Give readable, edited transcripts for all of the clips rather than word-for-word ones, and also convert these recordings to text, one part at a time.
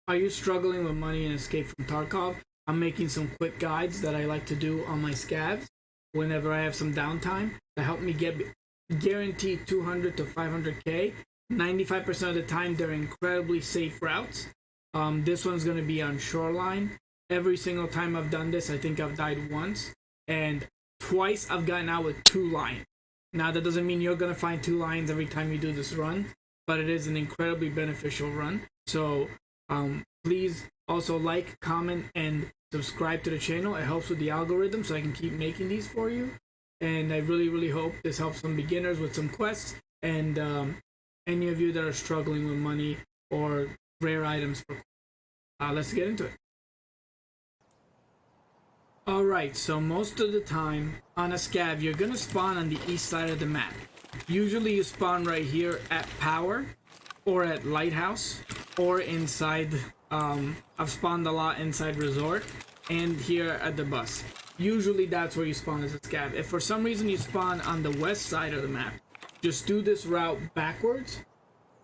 Are you struggling with money in Escape from Tarkov? I'm making some quick guides that I like to do on my scavs whenever I have some downtime to help me get guaranteed 200 to 500k. 95% of the time, they're incredibly safe routes. This one's going to be on Shoreline. Every single time I've done this, I think I've died once. And twice I've gotten out with 2 lions. Now, that doesn't mean you're going to find 2 lions every time you do this run, but it is an incredibly beneficial run. So please also like, comment, and subscribe to the channel. It helps with the algorithm so I can keep making these for you. And I really, really hope this helps some beginners with some quests and any of you that are struggling with money or rare items. Let's get into it. Alright, so most of the time on a scav, you're going to spawn on the east side of the map. Usually you spawn right here at Power or at Lighthouse or inside, I've spawned a lot inside Resort and here at the bus. Usually that's where you spawn as a scav. If for some reason you spawn on the west side of the map, just do this route backwards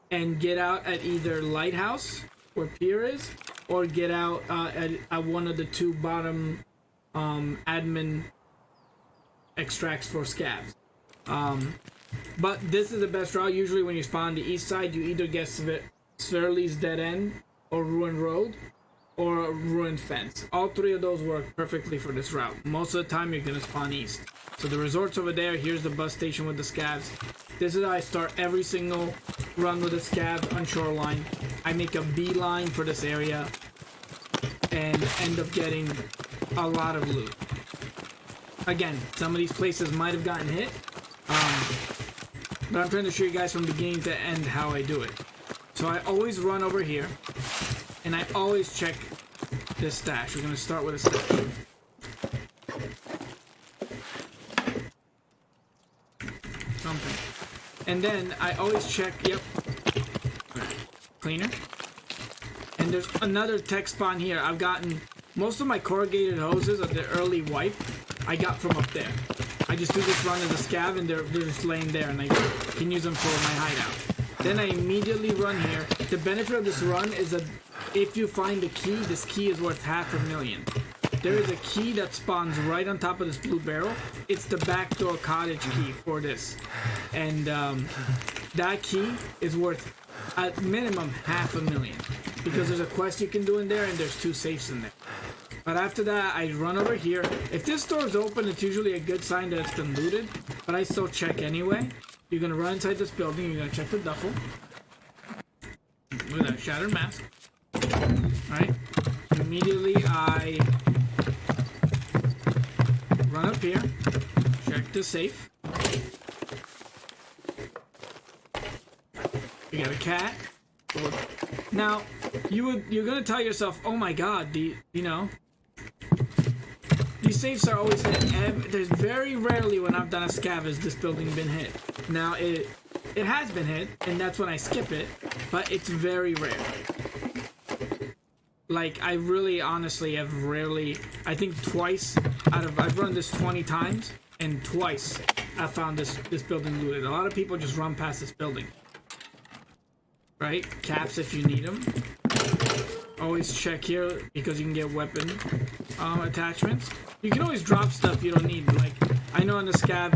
and get out at either Lighthouse, where Pier is, or get out at one of the 2 bottom admin extracts for scavs. But this is the best route. Usually when you spawn on the east side, you either get Sverly's Dead End or Ruined Road or a Ruined Fence. All 3 of those work perfectly for this route. Most of the time you're going to spawn east. So the resort's over there. Here's the bus station with the scavs. This is how I start every single run with a scav on Shoreline. I make a beeline for this area and end up getting a lot of loot. Again, some of these places might have gotten hit, but I'm trying to show you guys from beginning to end how I do it. So I always run over here, and I always check this stash. We're going to start with a stash. Something. And then I always check, yep, cleaner. And there's another tech spawn here. I've gotten most of my corrugated hoses of the early wipe I got from up there. I just do this run as a scav and they're just laying there and I can use them for my hideout. Then I immediately run here. The benefit of this run is that if you find a key, this key is worth $500,000. There is a key that spawns right on top of this blue barrel. It's the backdoor cottage key for this. And that key is worth at minimum $500,000 because there's a quest you can do in there and there's 2 safes in there. But after that, I run over here. If this door is open, it's usually a good sign that it's been looted, but I still check anyway. You're going to run inside this building. You're going to check the duffel. With a shattered mask. Alright. Immediately, I run up here. Check the safe. You got a cat. Now, you're going to tell yourself, oh my god, these safes are always hit. There's very rarely when I've done a scav has this building been hit. Now, it has been hit, and that's when I skip it, but it's very rare. Like, I really, honestly, have rarely, I think twice I've run this 20 times, and twice I found this building looted. A lot of people just run past this building. Right? Caps if you need them. Always check here because you can get weapon attachments. You can always drop stuff you don't need. Like, I know on the scav,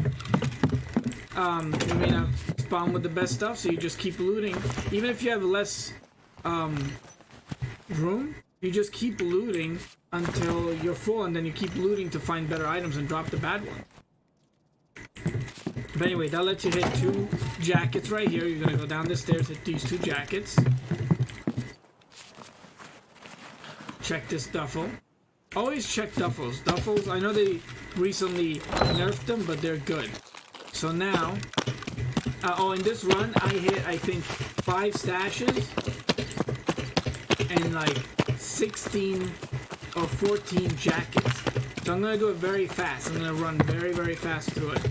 you may not spawn with the best stuff, so you just keep looting. Even if you have less room, you just keep looting until you're full, and then you keep looting to find better items and drop the bad one. But anyway, that lets you hit 2 jackets right here. You're gonna go down the stairs, hit these 2 jackets. Check this duffel. Always check duffels. Duffels, I know they recently nerfed them, but they're good. So now, in this run, I hit, I think, 5 stashes and like 16 or 14 jackets. So I'm gonna do it very fast. I'm gonna run very, very fast through it.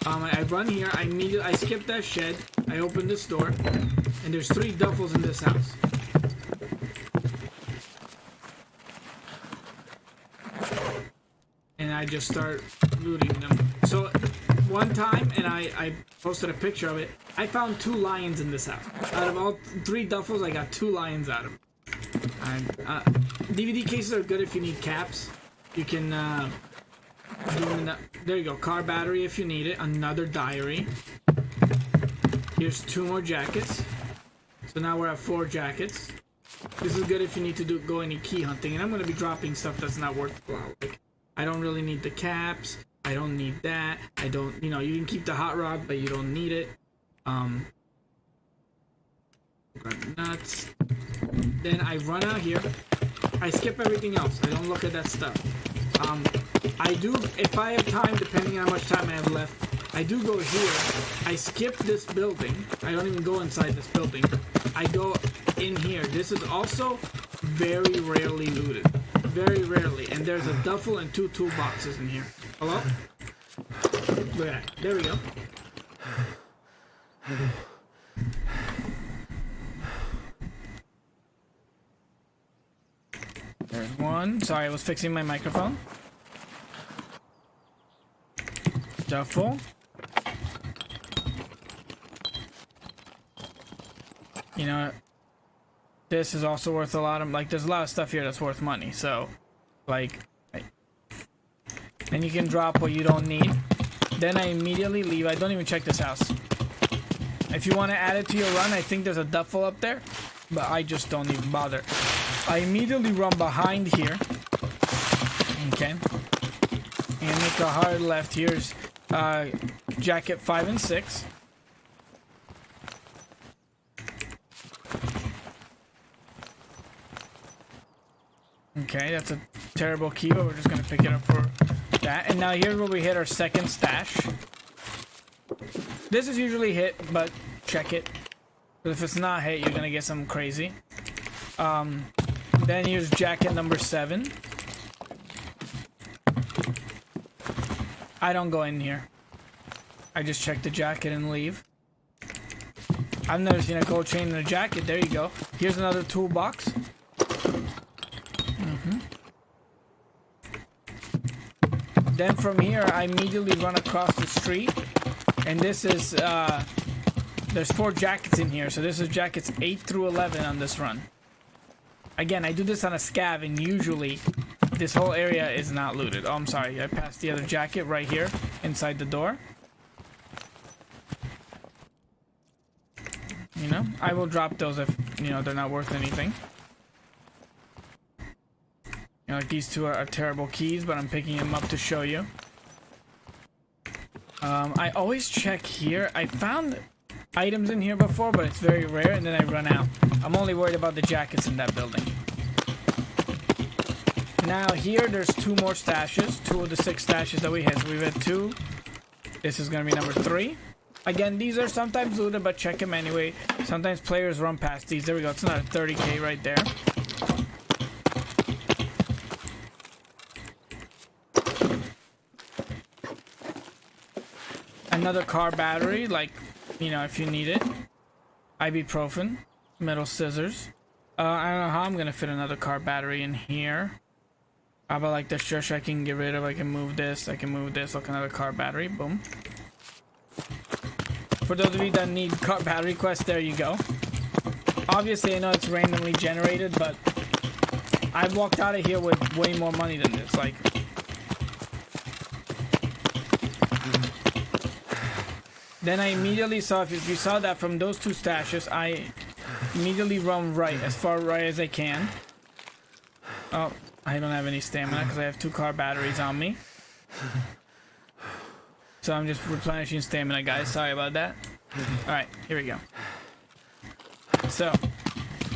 I run here, I skip that shed, I open this door, and there's 3 duffels in this house. And I just start looting them. So, one time, and I posted a picture of it, I found 2 lions in this house. Out of all 3 duffels, I got 2 lions out of them. DVD cases are good if you need caps. You can there you go, car battery if you need it. Another diary. Here's 2 more jackets. So now we're at 4 jackets. This is good if you need to go any key hunting. And I'm going to be dropping stuff that's not worthwhile. Like, I don't really need the caps. I don't need that. I don't, you know, you can keep the hot rod, but you don't need it. Nuts. Then I run out here. I skip everything else. I don't look at that stuff. I do, if I have time, depending on how much time I have left, I do go here. I skip this building. I don't even go inside this building. I go in here. This is also very rarely looted. Very rarely. And there's a duffel and 2 toolboxes in here. Hello? Look at that. There we go. There's one. Sorry, I was fixing my microphone. Duffel. You know, this is also worth a lot of, like, there's a lot of stuff here that's worth money, so, like, and you can drop what you don't need. Then I immediately leave. I don't even check this house. If you want to add it to your run, I think there's a duffel up there, but I just don't even bother. I immediately run behind here. Okay. And make a hard left. Here's jacket 5 and 6. Okay, that's a terrible key, but we're just going to pick it up for that. And now here's where we hit our second stash. This is usually hit, but check it. But if it's not hit, you're going to get something crazy. Then here's jacket number 7. I don't go in here. I just check the jacket and leave. I've never seen a gold chain in a jacket. There you go. Here's another toolbox. Then from here, I immediately run across the street. And this is, there's 4 jackets in here. So this is jackets 8 through 11 on this run. Again, I do this on a scav, and usually this whole area is not looted. Oh, I'm sorry. I passed the other jacket right here inside the door. You know, I will drop those if, you know, they're not worth anything. You know, like these 2 are terrible keys, but I'm picking them up to show you. I always check here. I found items in here before, but it's very rare, and then I run out. I'm only worried about the jackets in that building. Now here, there's 2 more stashes. 2 of the 6 stashes that we hit. So we've had 2. This is going to be number 3. Again, these are sometimes looted, but check them anyway. Sometimes players run past these. There we go. It's another 30k right there. Another car battery, like, you know, if you need it. Ibuprofen, metal scissors. I don't know how I'm gonna fit another car battery in here. How about like this shush I can get rid of? I can move this. I can move this. Look, another car battery. Boom. For those of you that need car battery quests, there you go. Obviously, I know it's randomly generated, but I've walked out of here with way more money than this. Like, then I immediately saw, if you saw that from those 2 stashes, I immediately run right, as far right as I can. Oh, I don't have any stamina because I have 2 car batteries on me. So I'm just replenishing stamina, guys. Sorry about that. Alright, here we go. So,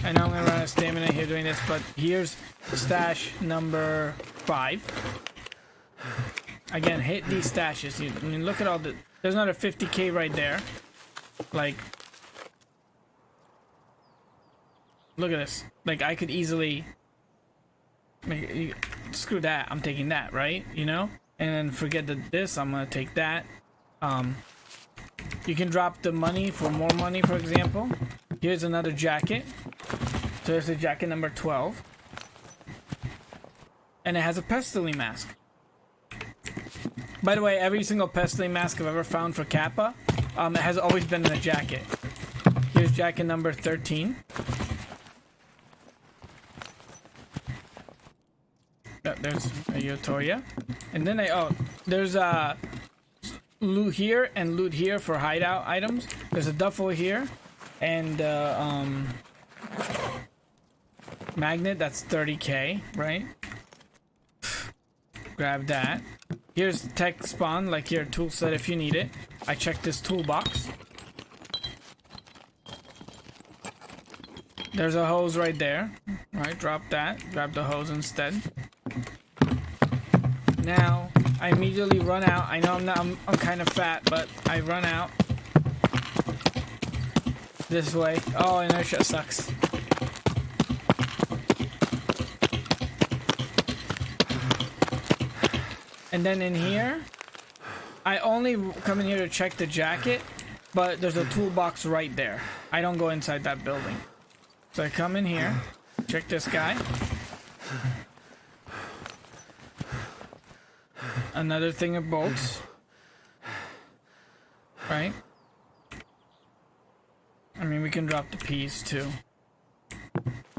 I know I'm going to run out of stamina here doing this, but here's stash number 5. Again, hit these stashes. I mean, look at all the... There's another 50k right there. Like... Look at this. Like, I could easily... Screw that. I'm taking that, right? You know? And then forget this. I'm going to take that. You can drop the money for more money, for example. Here's another jacket. So there's a jacket number 12. And it has a Pestily mask. By the way, every single Pestily mask I've ever found for Kappa, it has always been in a jacket. Here's jacket number 13. there's a Yotoria. And then there's loot here and loot here for hideout items. There's a duffel here and magnet, that's 30k, right? Grab that. Here's tech spawn, like here, tool set if you need it. I check this toolbox. There's a hose right there. Alright, drop that. Grab the hose instead. Now, I immediately run out. I know I'm kind of fat, but I run out. This way. Oh, inertia sucks. And then in here, I only come in here to check the jacket, but there's a toolbox right there. I don't go inside that building. So I come in here, check this guy. Another thing of bolts. Right? I mean, we can drop the peas too.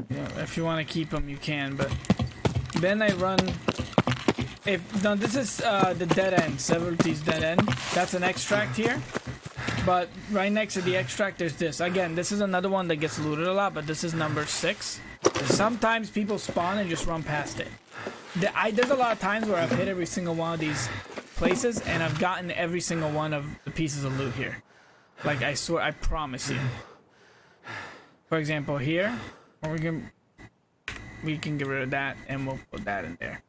Yeah, if you want to keep them, you can, but then I run. Now this is the dead end, Severalty's dead end. That's an extract here. But right next to the extract, there's this. Again, this is another one that gets looted a lot, but this is number 6. Sometimes people spawn and just run past it. There's a lot of times where I've hit every single one of these places, and I've gotten every single one of the pieces of loot here. Like, I swear, I promise you. For example, here, or we can get rid of that, and we'll put that in there.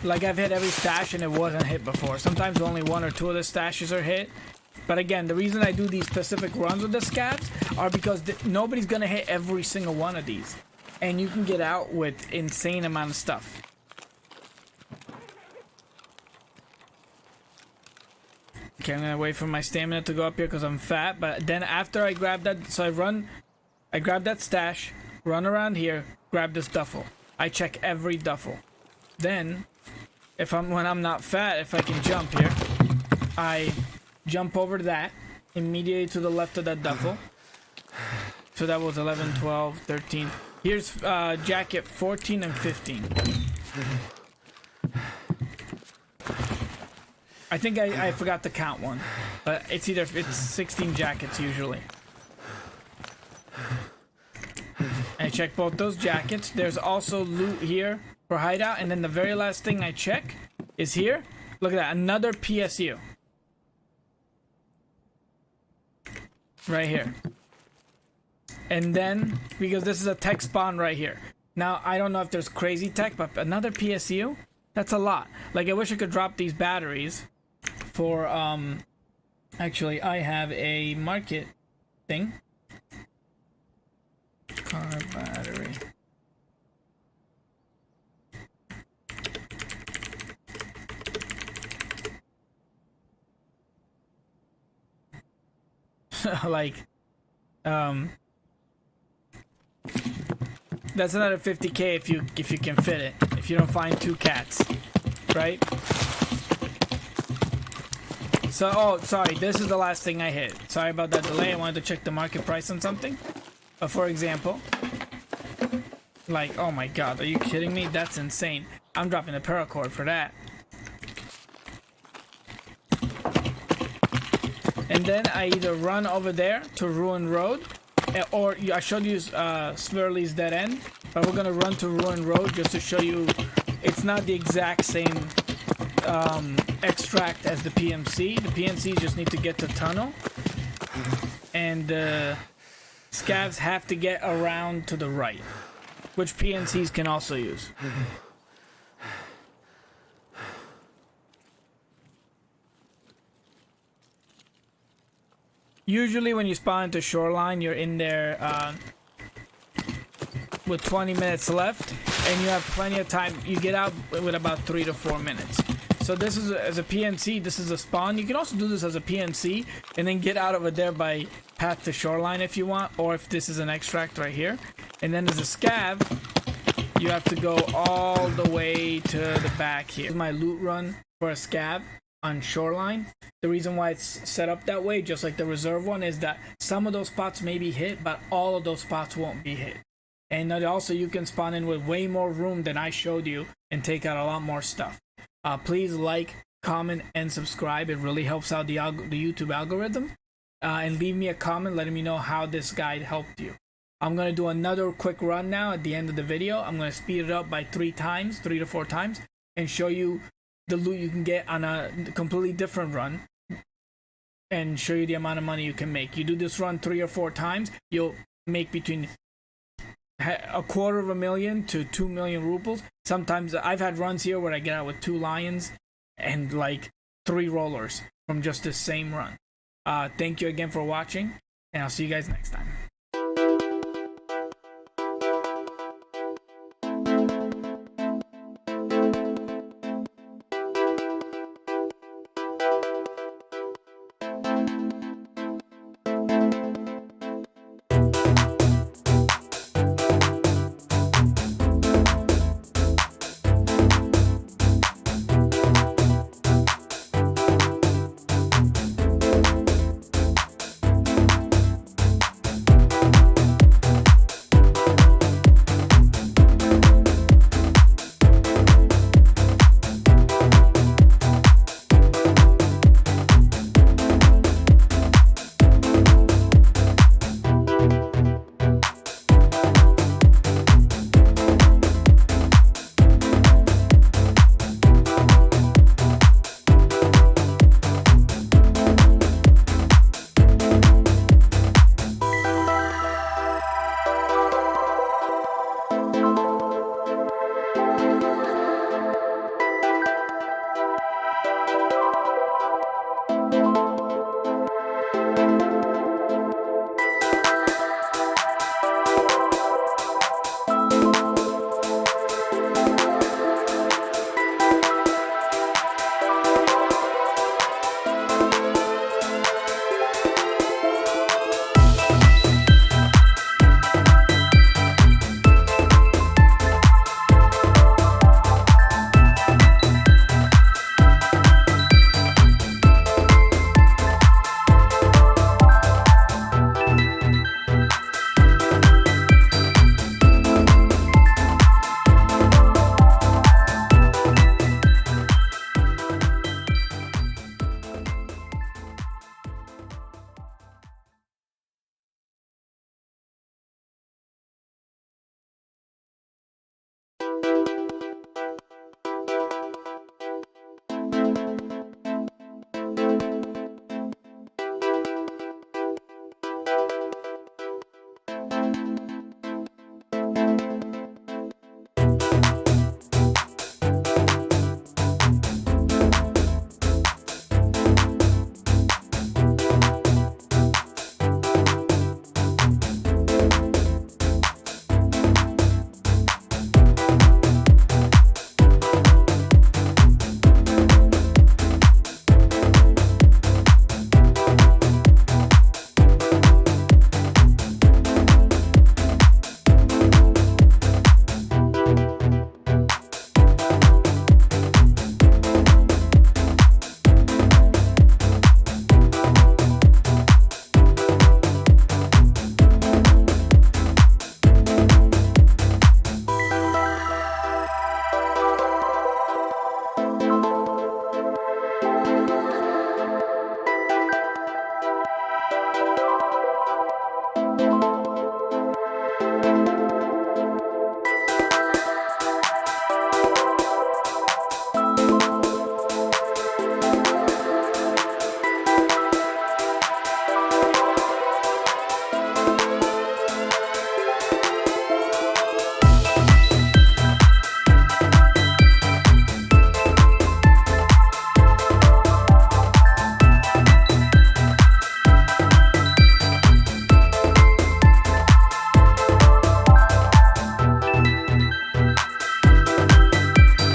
Like, I've hit every stash and it wasn't hit before. Sometimes only 1 or 2 of the stashes are hit. But again, the reason I do these specific runs with the scavs are because nobody's gonna hit every single one of these. And you can get out with insane amount of stuff. Okay, I'm gonna wait for my stamina to go up here because I'm fat. But then after I grab that, so I grab that stash, run around here, grab this duffel. I check every duffel. Then, when I'm not fat, if I can jump here, I jump over to that, immediately to the left of that duffel. So that was 11, 12, 13. Here's jacket 14 and 15. I think I forgot to count one, but it's 16 jackets usually. I check both those jackets. There's also loot here for hideout, and then the very last thing I check is here. Look at that, another PSU. Right here. And then, because this is a tech spawn right here. Now, I don't know if there's crazy tech, but another PSU? That's a lot. Like, I wish I could drop these batteries for, actually, I have a market thing. Car battery. Like, that's another 50k if you can fit it. If you don't find 2 cats, right? So, oh, sorry, this is the last thing I hit. Sorry about that delay. I wanted to check the market price on something. For example, like, oh my god, are you kidding me? That's insane. I'm dropping a paracord for that. And then I either run over there to Ruin Road, or I showed you Swirly's dead end, but we're gonna run to Ruin Road just to show you it's not the exact same extract as the PMC. The PMC just need to get to tunnel, and scavs have to get around to the right, which PNCs can also use. Usually when you spawn into Shoreline, you're in there with 20 minutes left, and you have plenty of time. You get out with about 3 to 4 minutes. So this is, as a PNC, this is a spawn. You can also do this as a PNC, and then get out over there by path to Shoreline if you want, or if this is an extract right here. And then as a scav, you have to go all the way to the back here. This is my loot run for a scav. on Shoreline. The reason why it's set up that way, just like the reserve one, is that some of those spots may be hit, but all of those spots won't be hit. And also you can spawn in with way more room than I showed you and take out a lot more stuff. Please like, comment, and subscribe. It really helps out the YouTube algorithm. And leave me a comment letting me know how this guide helped you. I'm going to do another quick run now at the end of the video. I'm going to speed it up by 3 to 4 times, and show you the loot you can get on a completely different run, and show you the amount of money you can make. You do this run 3 or 4 times, you'll make between $250,000 to 2 million rubles. Sometimes I've had runs here where I get out with 2 lions and like 3 rollers from just the same run. Thank you again for watching, and I'll see you guys next time.